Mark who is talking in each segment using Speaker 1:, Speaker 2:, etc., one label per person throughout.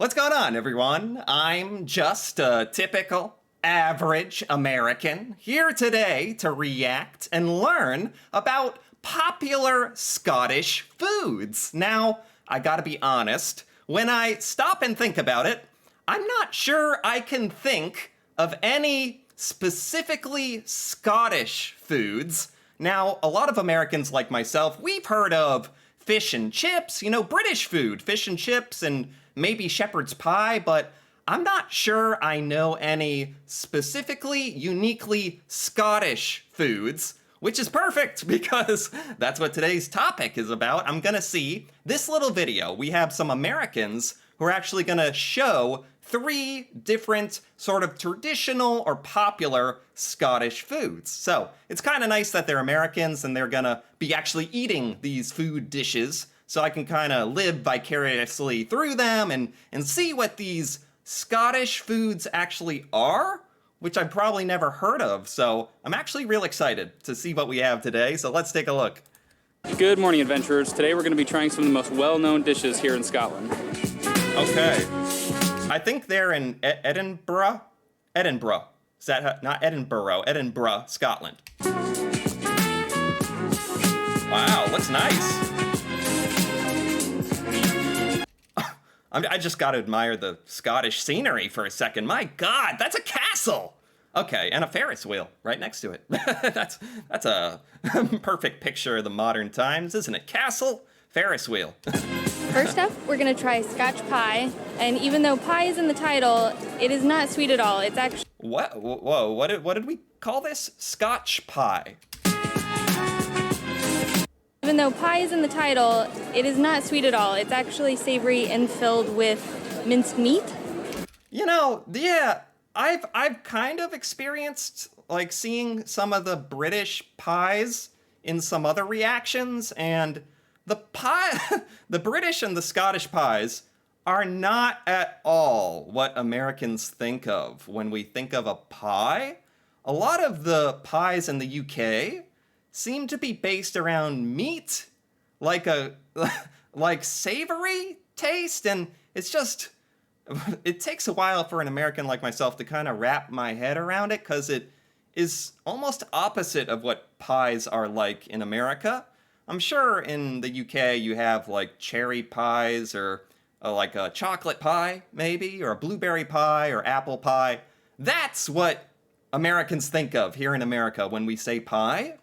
Speaker 1: What's going on, everyone? I'm just a typical, average American here today to react and learn about popular Scottish foods. Now, I gotta be honest, when I stop and think about it, I'm not sure I can think of any specifically Scottish foods. Now, a lot of Americans like myself, we've heard of fish and chips, British food, fish and chips and maybe shepherd's pie, but I'm not sure I know any specifically, uniquely Scottish foods, which is perfect because that's what today's topic is about. I'm gonna see this little video. We have some Americans who are actually gonna show 3 different sort of traditional or popular Scottish foods. So it's kind of nice that they're Americans and they're gonna be actually eating these food dishes so I can kind of live vicariously through them and see what these Scottish foods actually are, which I've probably never heard of. So I'm actually real excited to see what we have today. So let's take a look.
Speaker 2: Good morning, adventurers. Today we're going to be trying some of the most well-known dishes here in Scotland.
Speaker 1: Okay. I think they're in Edinburgh. Edinburgh. Is that not Edinburgh? Edinburgh, Scotland. Wow, looks nice. I just got to admire the Scottish scenery for a second. My God, that's a castle. Okay, and a Ferris wheel right next to it. That's a perfect picture of the modern times, isn't it? Castle, Ferris wheel.
Speaker 3: First up, we're gonna try Scotch pie, and even though pie is in the title, it is not sweet at all. It's actually...
Speaker 1: What? Whoa, what did we call this? Scotch pie.
Speaker 3: Even though pie is in the title, it is not sweet at all. It's actually savory and filled with minced meat.
Speaker 1: Yeah, I've kind of experienced like seeing some of the British pies in some other reactions, and the pie, the British and the Scottish pies are not at all what Americans think of when we think of a pie. A lot of the pies in the UK seem to be based around meat, like savory taste, and it's just, it takes a while for an American like myself to kind of wrap my head around it, because it is almost opposite of what pies are like in America. I'm sure in the UK you have like cherry pies or like a chocolate pie maybe, or a blueberry pie or apple pie. That's what Americans think of here in America when we say pie.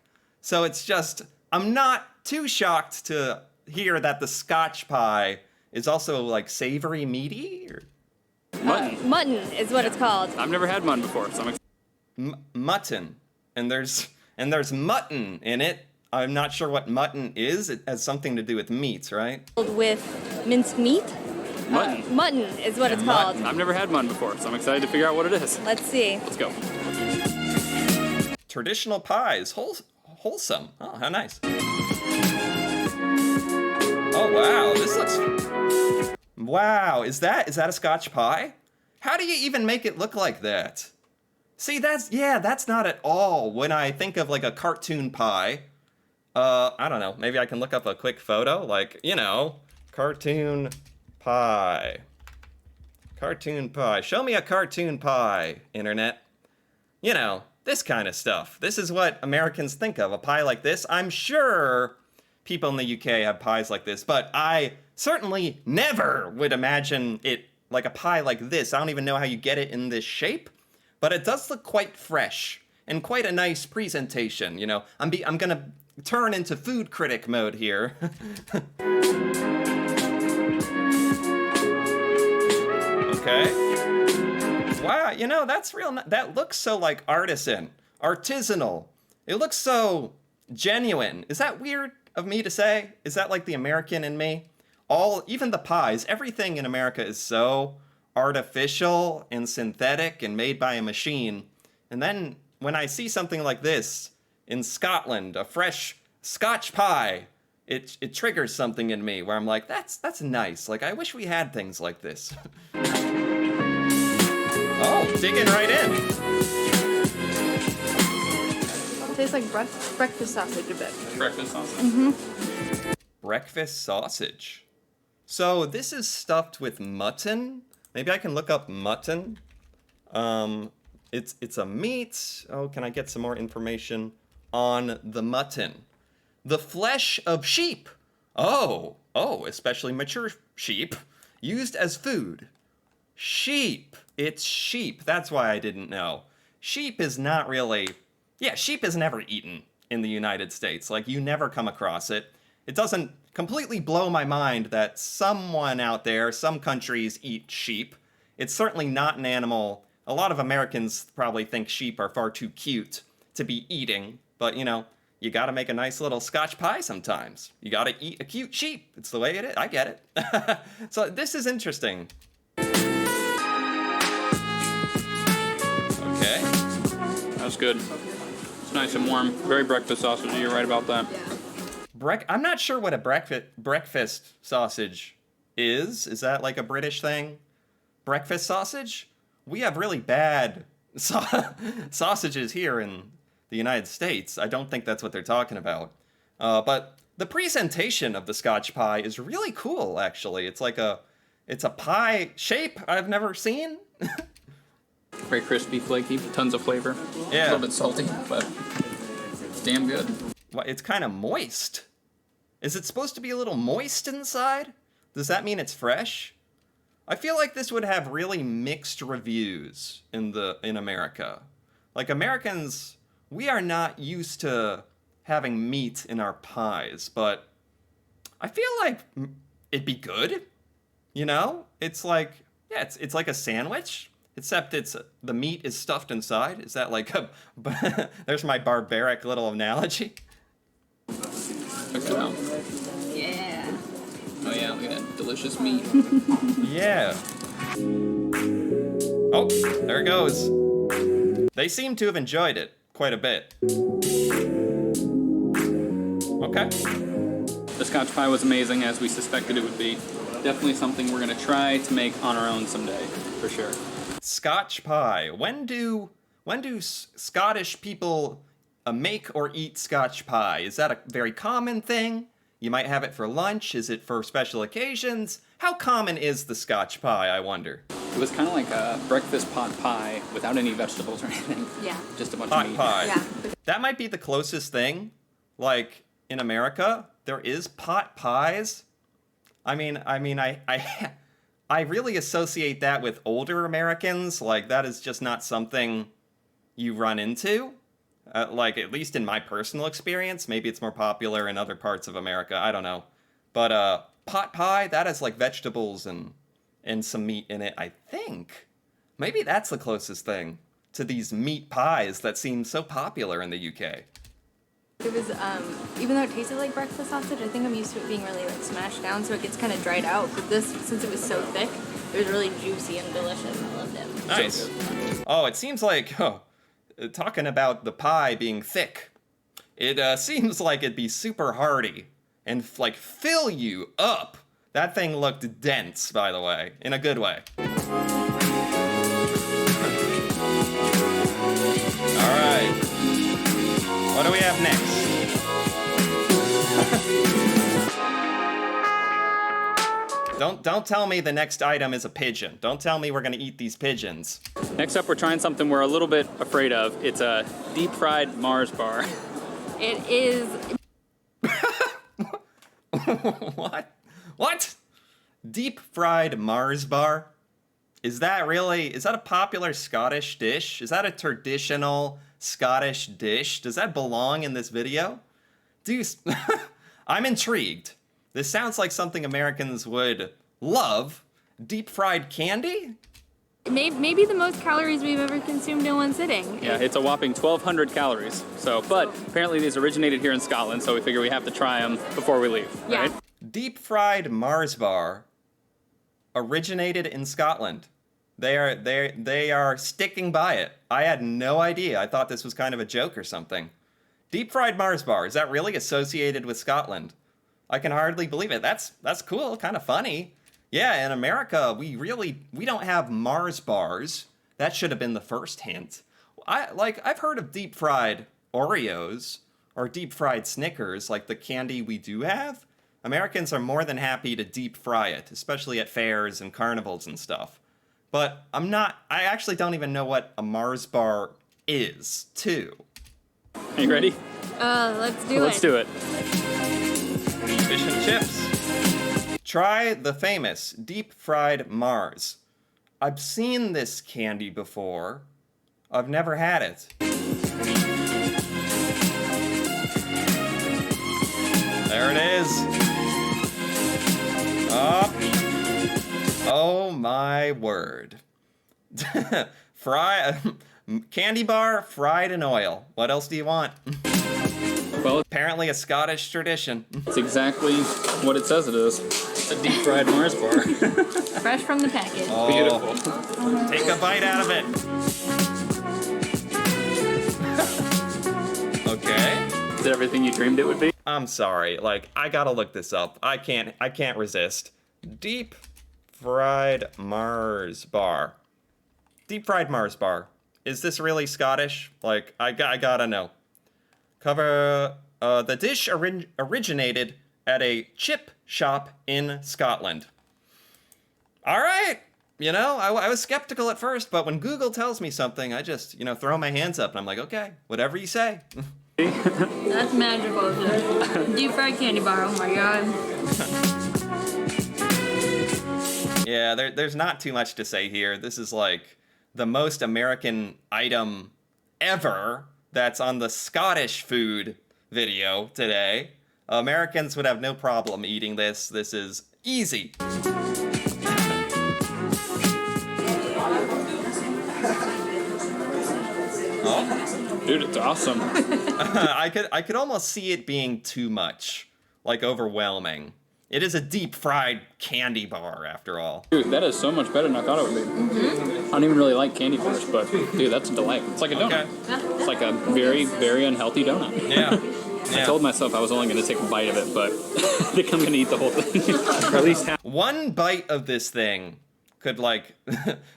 Speaker 1: So it's just, I'm not too shocked to hear that the Scotch pie is also like savory, meaty, or
Speaker 2: Mutton.
Speaker 3: Mutton is what it's called.
Speaker 2: I've never had mutton before, so I'm excited.
Speaker 1: Mutton, and there's mutton in it. I'm not sure what mutton is. It has something to do with meats, right?
Speaker 3: Filled with minced meat.
Speaker 2: Mutton.
Speaker 3: Mutton is what it's called.
Speaker 2: I've never had mutton before, so I'm excited to figure out what it is.
Speaker 3: Let's see.
Speaker 2: Let's go.
Speaker 1: Traditional pies, wholesome. Oh, how nice. Oh, wow, this looks... Wow, is that a Scotch pie? How do you even make it look like that? See, that's not at all when I think of like a cartoon pie. I don't know, maybe I can look up a quick photo, like, cartoon pie. Cartoon pie. Show me a cartoon pie, internet. This kind of stuff. This is what Americans think of, a pie like this. I'm sure people in the UK have pies like this, but I certainly never would imagine it like a pie like this. I don't even know how you get it in this shape, but it does look quite fresh and quite a nice presentation. I'm gonna turn into food critic mode here. Okay. Wow, that's real. That looks so like artisanal. It looks so genuine. Is that weird of me to say? Is that like the American in me? Even the pies, everything in America is so artificial and synthetic and made by a machine. And then when I see something like this in Scotland, a fresh Scotch pie, it triggers something in me where I'm like, that's nice. Like, I wish we had things like this. Oh, digging right in.
Speaker 4: It tastes like breakfast sausage a bit.
Speaker 2: Breakfast sausage?
Speaker 4: Mm-hmm.
Speaker 1: Breakfast sausage. So this is stuffed with mutton, Maybe I can look up mutton. It's a meat. Oh, can I get some more information on the mutton? The flesh of sheep. Oh, especially mature sheep, used as food. Sheep. It's sheep. That's why I didn't know. Sheep is not really... Yeah, sheep is never eaten in the United States. Like, you never come across it. It doesn't completely blow my mind that someone out there, some countries eat sheep. It's certainly not an animal. A lot of Americans probably think sheep are far too cute to be eating, but you know, you gotta make a nice little Scotch pie sometimes. You gotta eat a cute sheep. It's the way it is. I get it. So this is interesting. Okay.
Speaker 2: That was good. It's nice and warm. Very breakfast sausage. You're right about that.
Speaker 1: I'm not sure what a breakfast sausage is. Is that like a British thing? Breakfast sausage? We have really bad sausages here in the United States. I don't think that's what they're talking about. But the presentation of the Scotch pie is really cool, actually. It's a pie shape I've never seen.
Speaker 2: Very crispy, flaky, tons of flavor.
Speaker 1: Yeah.
Speaker 2: A little bit salty, but it's damn good.
Speaker 1: It's kind of moist. Is it supposed to be a little moist inside? Does that mean it's fresh? I feel like this would have really mixed reviews in America. Like, Americans, we are not used to having meat in our pies, but I feel like it'd be good. You know? It's like, yeah, it's like a sandwich, except the meat is stuffed inside. Is that like a... There's my barbaric little analogy.
Speaker 2: Check it out.
Speaker 4: Yeah.
Speaker 2: Oh yeah, look at that delicious meat.
Speaker 1: Yeah. Oh, there it goes. They seem to have enjoyed it quite a bit. Okay.
Speaker 2: The Scotch pie was amazing, as we suspected it would be. Definitely something we're gonna try to make on our own someday, for sure.
Speaker 1: Scotch pie. When do Scottish people make or eat Scotch pie? Is that a very common thing? You might have it for lunch. Is it for special occasions? How common is the Scotch pie, I wonder?
Speaker 2: It was kind of like a breakfast pot pie without any vegetables or anything.
Speaker 4: Yeah.
Speaker 2: Just a bunch
Speaker 1: Pot
Speaker 2: of meat.
Speaker 1: pie.
Speaker 4: Yeah.
Speaker 1: That might be the closest thing. Like, in America, there is pot pies. I really associate that with older Americans. Like, that is just not something you run into. Like, at least in my personal experience. Maybe it's more popular in other parts of America. I don't know. But pot pie, that has like vegetables and some meat in it, I think. Maybe that's the closest thing to these meat pies that seem so popular in the UK.
Speaker 3: It was, even though it tasted like breakfast sausage, I think I'm used to it being really like smashed down, so it gets kind of dried out. But this, since it was so thick, it was really juicy and delicious. I loved it.
Speaker 1: Nice. Oh, it seems like, talking about the pie being thick, it seems like it'd be super hearty and like fill you up. That thing looked dense, by the way, in a good way. All right. What do we have next? Don't tell me the next item is a pigeon. Don't tell me we're gonna eat these pigeons.
Speaker 2: Next up, we're trying something we're a little bit afraid of. It's a deep-fried Mars bar.
Speaker 3: It is.
Speaker 1: What? Deep fried Mars bar? Is that a popular Scottish dish? Is that a traditional Scottish dish? Does that belong in this video? I'm intrigued. This sounds like something Americans would love. Deep fried candy?
Speaker 3: Maybe the most calories we've ever consumed in one sitting.
Speaker 2: Yeah, it's a whopping 1,200 calories. But apparently these originated here in Scotland, so we figure we have to try them before we leave,
Speaker 3: Yeah.
Speaker 2: right?
Speaker 1: Deep fried Mars bar originated in Scotland. They are sticking by it. I had no idea. I thought this was kind of a joke or something. Deep fried Mars bar, is that really associated with Scotland? I can hardly believe it. That's cool, kind of funny. Yeah, in America, we don't have Mars bars. That should have been the first hint. I've heard of deep fried Oreos or deep fried Snickers, like the candy we do have. Americans are more than happy to deep fry it, especially at fairs and carnivals and stuff. but I actually don't even know what a Mars bar is, too.
Speaker 2: Are you ready?
Speaker 3: Let's do it.
Speaker 2: Let's do it.
Speaker 1: Fish and chips. Try the famous deep fried Mars. I've seen this candy before. I've never had it. There it is. Oh my word. Candy bar fried in oil. What else do you want?
Speaker 2: Well,
Speaker 1: Apparently a Scottish tradition.
Speaker 2: it's exactly what it says it is. It's a deep fried Mars bar.
Speaker 3: Fresh from the package.
Speaker 1: Oh,
Speaker 2: Beautiful.
Speaker 1: take a bite out of it. Okay.
Speaker 2: Is it everything you dreamed it would be?
Speaker 1: I'm sorry. Like, I gotta look this up. I can't resist. Deep fried Mars bar. Deep fried Mars bar. Is this really Scottish? Like, I gotta know. The dish originated at a chip shop in Scotland. All right. You know, I was skeptical at first, but when Google tells me something, I just, throw my hands up and I'm like, okay, whatever you say.
Speaker 3: That's magical. Deep fried candy bar. Oh my god.
Speaker 1: Yeah, there's not too much to say here. This is like the most American item ever that's on the Scottish food video today. Americans would have no problem eating this. This is easy. Oh.
Speaker 2: Dude, it's awesome.
Speaker 1: I could almost see it being too much, like overwhelming. It is a deep fried candy bar, after all.
Speaker 2: Dude, that is so much better than I thought it would be. I don't even really like candy bars, but dude, that's a delight. It's like a donut.
Speaker 1: Okay.
Speaker 2: It's like a very, very unhealthy donut.
Speaker 1: Yeah.
Speaker 2: I told myself I was only going to take a bite of it, but I think I'm going to eat the whole thing. Or at least half.
Speaker 1: One bite of this thing could, like,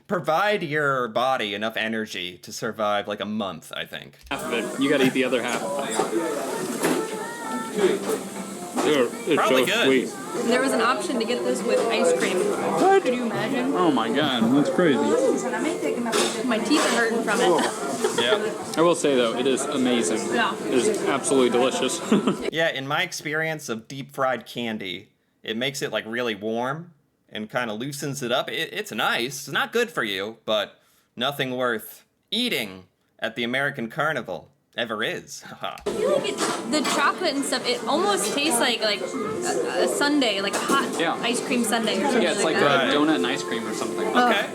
Speaker 1: provide your body enough energy to survive, like, a month, I think.
Speaker 2: Half of it. You got to eat the other half. Dude, it's
Speaker 1: Probably
Speaker 2: so
Speaker 1: good.
Speaker 2: sweet.
Speaker 3: There was an option to get this with ice cream.
Speaker 2: What?
Speaker 3: Could you imagine?
Speaker 2: Oh my god, that's crazy.
Speaker 3: My teeth are hurting from it.
Speaker 1: Yeah.
Speaker 2: I will say though, it is amazing.
Speaker 3: Yeah.
Speaker 2: It is absolutely delicious.
Speaker 1: Yeah, in my experience of deep fried candy, it makes it, like, really warm and kind of loosens it up. It's nice. It's not good for you, but nothing worth eating at the American Carnival ever is.
Speaker 3: I feel like the chocolate and stuff, it almost tastes like a sundae, like a hot
Speaker 2: Yeah.
Speaker 3: ice cream sundae or something
Speaker 2: Yeah, it's like
Speaker 3: that.
Speaker 2: a donut and ice cream or something.
Speaker 1: Okay.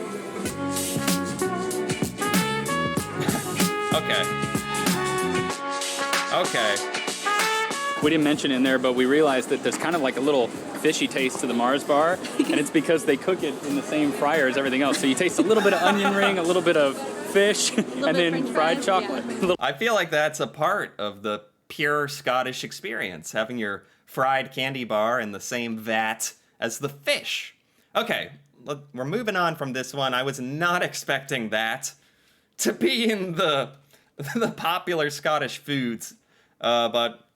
Speaker 1: Okay.
Speaker 2: We didn't mention in there, but we realized that there's kind of like a little fishy taste to the Mars bar, and it's because they cook it in the same fryer as everything else. So you taste a little bit of onion ring, a little bit of fish, and
Speaker 3: bit
Speaker 2: then
Speaker 3: French
Speaker 2: fried
Speaker 3: fries,
Speaker 2: chocolate.
Speaker 1: I feel like that's a part of the pure Scottish experience, having your fried candy bar in the same vat as the fish. Okay, we're moving on from this one. I was not expecting that to be in the popular Scottish foods, but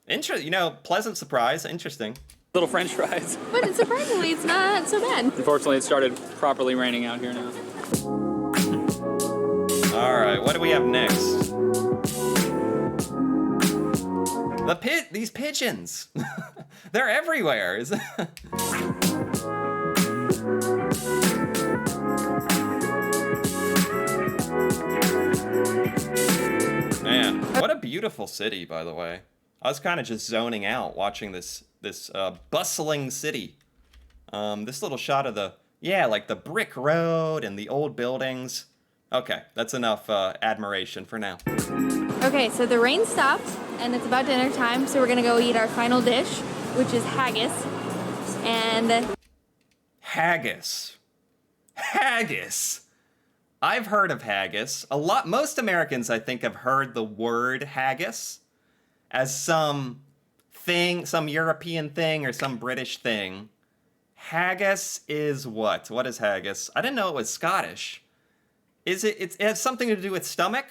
Speaker 1: pleasant surprise, interesting.
Speaker 2: Little French fries.
Speaker 3: But surprisingly, it's not so bad.
Speaker 2: Unfortunately, it started properly raining out here now.
Speaker 1: All right, what do we have next? These pigeons. They're everywhere. Man, what a beautiful city, by the way. I was kind of just zoning out watching this bustling city. This little shot of the brick road and the old buildings. Okay, that's enough admiration for now.
Speaker 3: Okay, so the rain stopped, and it's about dinner time, so we're gonna go eat our final dish, which is haggis. And
Speaker 1: Haggis. Haggis. I've heard of haggis. Most Americans, I think, have heard the word haggis as some European thing or some British thing. Haggis is what? What is haggis? I didn't know it was Scottish. It has something to do with stomach?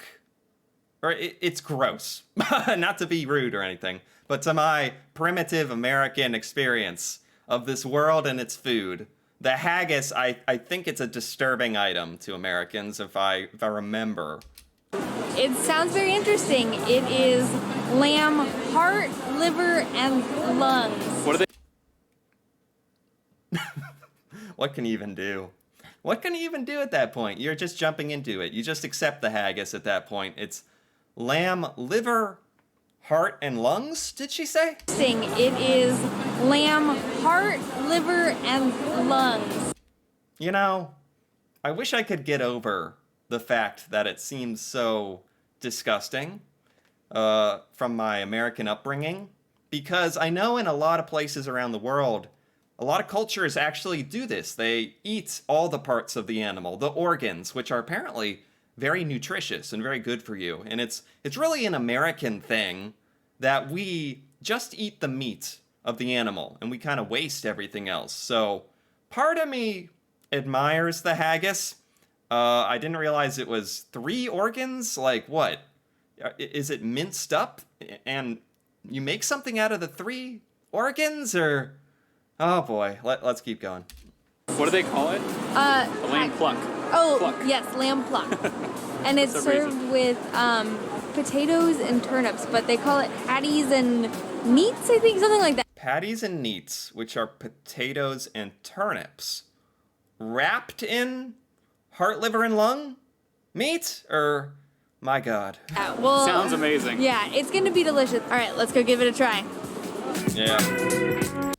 Speaker 1: Or it's gross. Not to be rude or anything, but to my primitive American experience of this world and its food, The haggis, I think it's a disturbing item to Americans if I remember.
Speaker 3: It sounds very interesting. It is lamb heart, liver, and lungs.
Speaker 2: What are they?
Speaker 1: What can you even do? What can you even do at that point? You're just jumping into it. You just accept the haggis at that point. It's lamb, liver, heart, and lungs, did she say?
Speaker 3: It is lamb heart, liver, and lungs.
Speaker 1: You know, I wish I could get over the fact that it seems so disgusting from my American upbringing, because I know in a lot of places around the world, a lot of cultures actually do this. They eat all the parts of the animal, the organs, which are apparently very nutritious and very good for you. And it's really an American thing that we just eat the meat of the animal and we kind of waste everything else. So part of me admires the haggis. I didn't realize it was 3 organs. Like what? Is it minced up and you make something out of the 3 organs, or... Oh boy, let's keep going.
Speaker 2: What do they call it? A lamb pluck.
Speaker 3: Oh,
Speaker 2: Pluck.
Speaker 3: yes, lamb pluck. And it's
Speaker 2: Some
Speaker 3: served
Speaker 2: reason.
Speaker 3: with potatoes and turnips, but they call it patties and meats, I think, something like that.
Speaker 1: Patties and neats, which are potatoes and turnips, wrapped in heart, liver, and lung meat? Or, my God.
Speaker 3: Well,
Speaker 2: Sounds amazing.
Speaker 3: yeah, it's going to be delicious. All right, let's go give it a try.
Speaker 1: Yeah.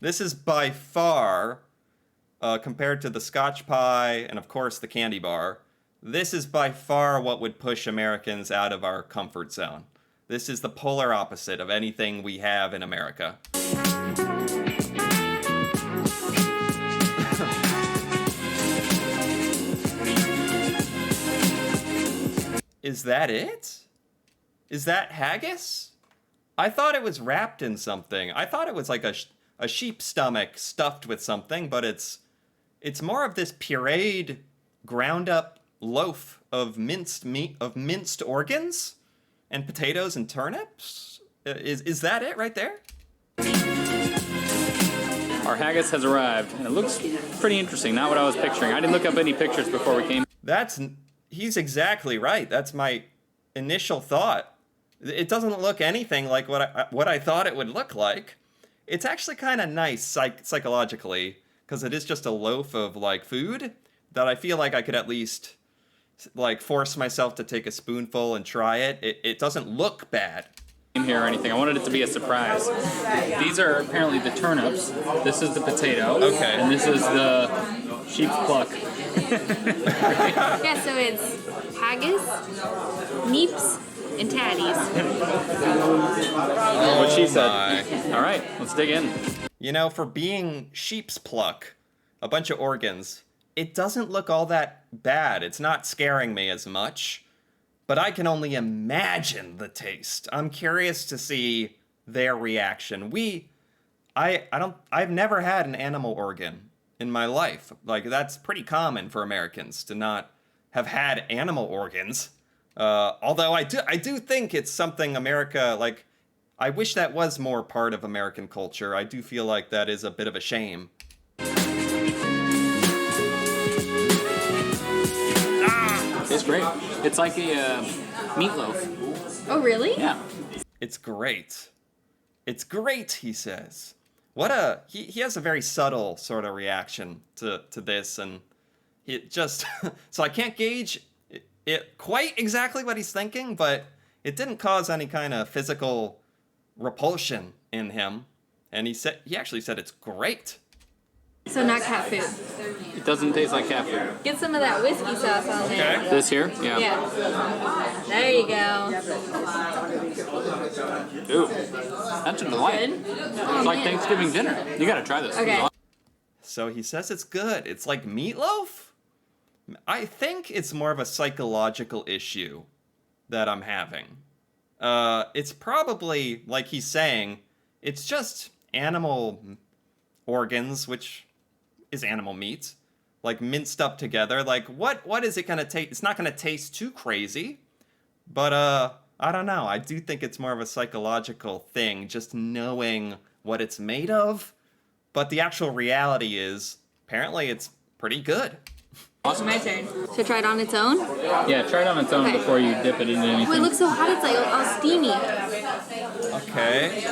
Speaker 1: This is by far, compared to the Scotch pie and of course the candy bar, this is by far what would push Americans out of our comfort zone. This is the polar opposite of anything we have in America. Is that it? Is that haggis? I thought it was wrapped in something. I thought it was like a sheep's stomach stuffed with something, but it's more of this pureed, ground up loaf of minced meat, of minced organs and potatoes and turnips. Is that it right there?
Speaker 2: Our haggis has arrived, and it looks pretty interesting. Not what I was picturing. I didn't look up any pictures before we came.
Speaker 1: He's exactly right. That's my initial thought. It doesn't look anything like what I thought it would look like. It's actually kind of nice psychologically, because it is just a loaf of like food that I feel like I could at least like force myself to take a spoonful and try it. It doesn't look bad.
Speaker 2: Here or anything. I wanted it to be a surprise. These are apparently the turnips. This is the potato.
Speaker 1: Okay.
Speaker 2: And this is the sheep's pluck.
Speaker 3: Yeah, so it's haggis, neeps, and tatties.
Speaker 2: What she said.
Speaker 1: My.
Speaker 2: All right, let's dig in.
Speaker 1: You know, for being sheep's pluck, a bunch of organs, it doesn't look all that bad. It's not scaring me as much. But I can only imagine the taste. I'm curious to see their reaction. I've never had an animal organ in my life. Like, that's pretty common for Americans to not have had animal organs. Although I do think it's something America, like, I wish that was more part of American culture. I do feel like that is a bit of a shame.
Speaker 2: It's great. It's like a meatloaf.
Speaker 3: Oh, really?
Speaker 2: Yeah.
Speaker 1: It's great. It's great, he says. He has a very subtle sort of reaction to this, and it just so I can't gauge it quite exactly what he's thinking, but it didn't cause any kind of physical repulsion in him. And he actually said it's great.
Speaker 3: So not cat food.
Speaker 2: It doesn't taste like cat food.
Speaker 3: Get some of that whiskey sauce on there.
Speaker 1: Okay.
Speaker 2: This here? Yeah.
Speaker 3: Yeah. There you go.
Speaker 2: Ooh. That's a delight.
Speaker 3: Good?
Speaker 2: It's like Thanksgiving dinner. You gotta try this.
Speaker 3: Okay.
Speaker 1: So he says it's good. It's like meatloaf? I think it's more of a psychological issue that I'm having. It's probably, like he's saying, it's just animal organs, which is animal meat, like minced up together. Like, what is it gonna taste? It's not gonna taste too crazy, but I don't know. I do think it's more of a psychological thing, just knowing what it's made of. But the actual reality is, apparently it's pretty good.
Speaker 3: My turn. Should I try it on its own?
Speaker 2: Yeah, try it on its own
Speaker 3: Okay.
Speaker 2: before you dip it into anything.
Speaker 3: Oh, it looks so hot. It's like all steamy.
Speaker 1: Okay.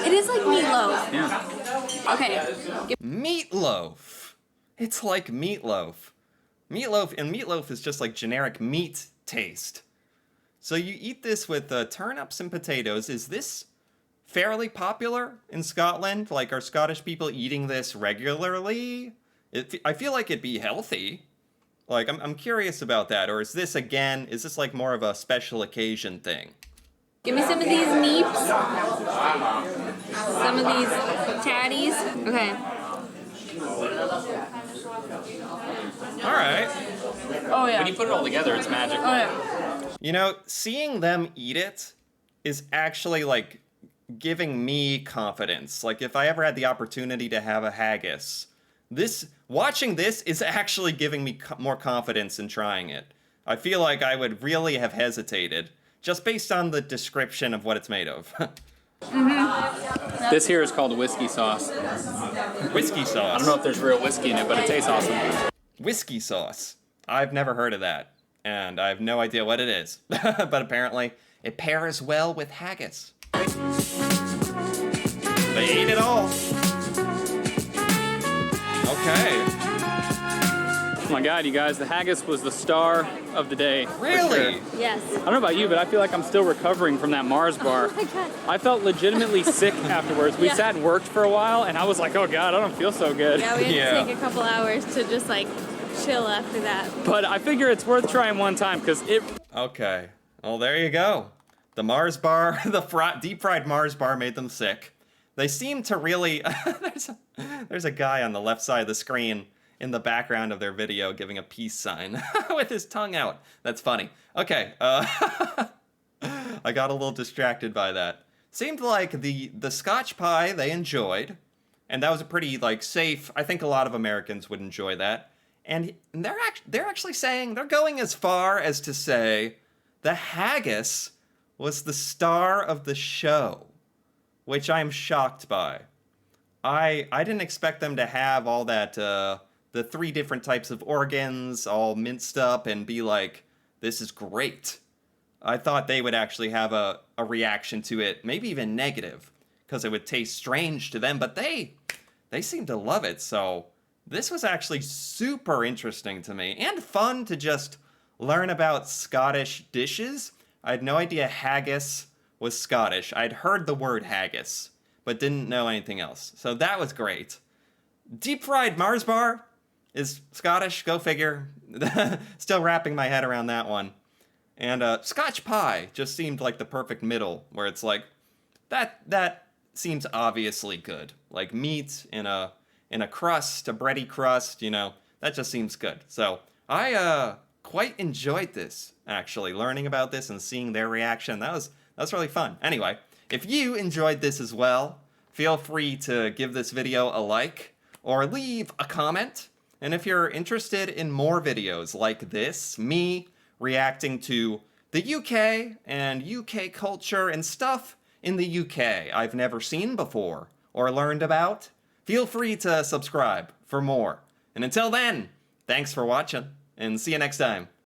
Speaker 3: It is like meatloaf.
Speaker 2: Yeah.
Speaker 3: Okay.
Speaker 1: Meatloaf. It's like meatloaf. Meatloaf is just like generic meat taste. So you eat this with turnips and potatoes. Is this fairly popular in Scotland? Like, are Scottish people eating this regularly? I feel like it'd be healthy. Like, I'm curious about that. Or is this like more of a special occasion thing?
Speaker 3: Give me some of these neeps. Some of these tatties. Okay.
Speaker 1: All right.
Speaker 3: Oh yeah.
Speaker 2: When you put it all together, it's magic.
Speaker 3: Oh yeah.
Speaker 1: You know, seeing them eat it is actually like giving me confidence. Like, if I ever had the opportunity to have a haggis, watching this is actually giving me more confidence in trying it. I feel like I would really have hesitated just based on the description of what it's made of.
Speaker 2: This here is called whiskey sauce.
Speaker 1: Whiskey sauce.
Speaker 2: I don't know if there's real whiskey in it, but it tastes awesome.
Speaker 1: Whiskey sauce. I've never heard of that, and I have no idea what it is. But apparently, it pairs well with haggis. They ate it all. Okay.
Speaker 2: Oh my god, you guys, the haggis was the star of the day. for
Speaker 1: Really?
Speaker 2: sure.
Speaker 3: Yes.
Speaker 2: I don't know about you, but I feel like I'm still recovering from that Mars bar.
Speaker 3: Oh my god.
Speaker 2: I felt legitimately sick afterwards. We
Speaker 3: Yeah.
Speaker 2: sat and worked for a while, and I was like, oh god, I don't feel so good.
Speaker 3: Yeah, we had
Speaker 1: Yeah.
Speaker 3: to take a couple hours to just like chill after that.
Speaker 2: But I figure it's worth trying one time, because it...
Speaker 1: Okay. Well, there you go. The Mars bar, the deep fried Mars bar made them sick. They seem to really... there's a guy on the left side of the screen in the background of their video giving a peace sign with his tongue out. That's funny. Okay. I got a little distracted by that. Seemed like the Scotch pie they enjoyed, and that was a pretty like safe. I think a lot of Americans would enjoy that. And they're actually saying, they're going as far as to say the haggis was the star of the show, which I'm shocked by. I didn't expect them to have all that, the 3 different types of organs all minced up and be like, this is great. I thought they would actually have a reaction to it, maybe even negative, because it would taste strange to them, but they seem to love it, so this was actually super interesting to me, and fun to just learn about Scottish dishes. I had no idea haggis was Scottish. I'd heard the word haggis, but didn't know anything else, so that was great. Deep fried Mars bar is Scottish, go figure. Still wrapping my head around that one. And Scotch pie just seemed like the perfect middle, where it's like, that seems obviously good. Like meat in a crust, a bready crust, you know, that just seems good. So I quite enjoyed this, actually, learning about this and seeing their reaction. That was really fun. Anyway, if you enjoyed this as well, feel free to give this video a like or leave a comment. And if you're interested in more videos like this, me reacting to the UK and UK culture and stuff in the UK I've never seen before or learned about, feel free to subscribe for more. And until then, thanks for watching, and see you next time.